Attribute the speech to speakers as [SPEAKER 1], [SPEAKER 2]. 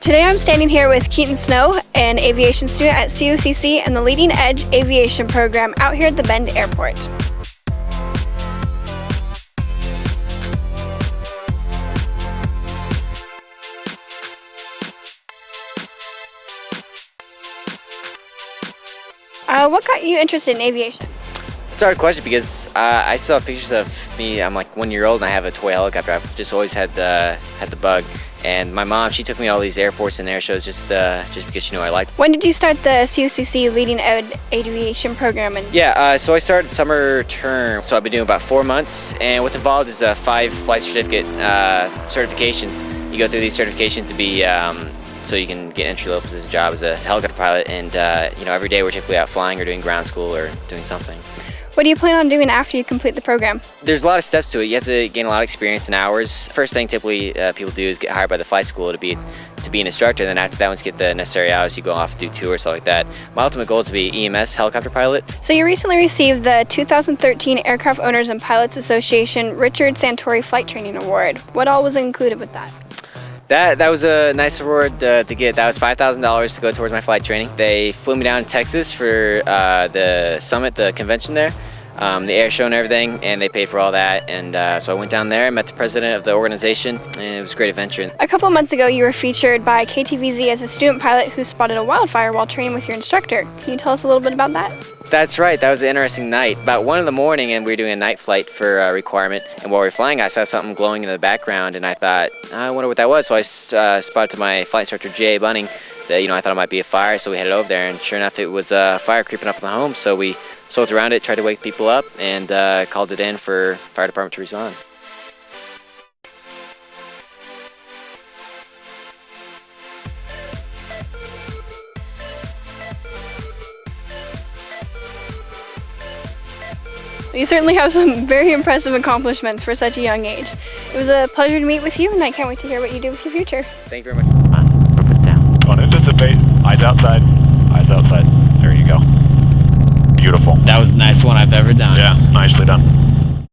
[SPEAKER 1] Today I'm standing here with Keaton Snow, an aviation student at COCC and the Leading Edge Aviation program out here at the Bend Airport. What got you interested in aviation?
[SPEAKER 2] It's a hard question because I still have pictures of me. I'm like 1 year old and I have a toy helicopter. I've just always had the bug. And my mom, she took me to all these airports and air shows just because she knew I liked it.
[SPEAKER 1] When did you start the COCC Leading Edge Aviation program?
[SPEAKER 2] So I started summer term. So I've been doing about 4 months. And what's involved is 5 flight certificate certifications. You go through these certifications to be so you can get entry-level position job as a helicopter pilot. And every day we're typically out flying or doing ground school or doing something.
[SPEAKER 1] What do you plan on doing after you complete the program?
[SPEAKER 2] There's a lot of steps to it. You have to gain a lot of experience in hours. First thing typically people do is get hired by the flight school to be an instructor. And then after that, once you get the necessary hours, you go off and do tours, stuff like that. My ultimate goal is to be EMS helicopter pilot.
[SPEAKER 1] So you recently received the 2013 Aircraft Owners and Pilots Association Richard Santori Flight Training Award. What all was included with that?
[SPEAKER 2] That was a nice reward to get. That was $5,000 to go towards my flight training. They flew me down to Texas for the summit, the convention there, the air show and everything, and they paid for all that. And so I went down there, met the president of the organization, and it was a great adventure. A
[SPEAKER 1] couple of months ago, you were featured by KTVZ as a student pilot who spotted a wildfire while training with your instructor. Can you tell us a little bit about that?
[SPEAKER 2] That's right. That was an interesting night. About 1 in the morning, and we were doing a night flight for a requirement. And while we were flying, I saw something glowing in the background, and I thought, I wonder what that was. So I spotted to my flight instructor, Jay Bunning, that I thought it might be a fire. So we headed over there, and sure enough, it was a fire creeping up in the home. So we soldiered around it, tried to wake people up, and called it in for fire department to respond.
[SPEAKER 1] You certainly have some very impressive accomplishments for such a young age. It was a pleasure to meet with you, and I can't wait to hear what you do with your future.
[SPEAKER 2] Thank you very much.
[SPEAKER 3] Move it down. Don't anticipate. Eyes outside. Eyes outside. There you go. Beautiful.
[SPEAKER 4] That was the nicest one I've ever done.
[SPEAKER 3] Yeah, nicely done.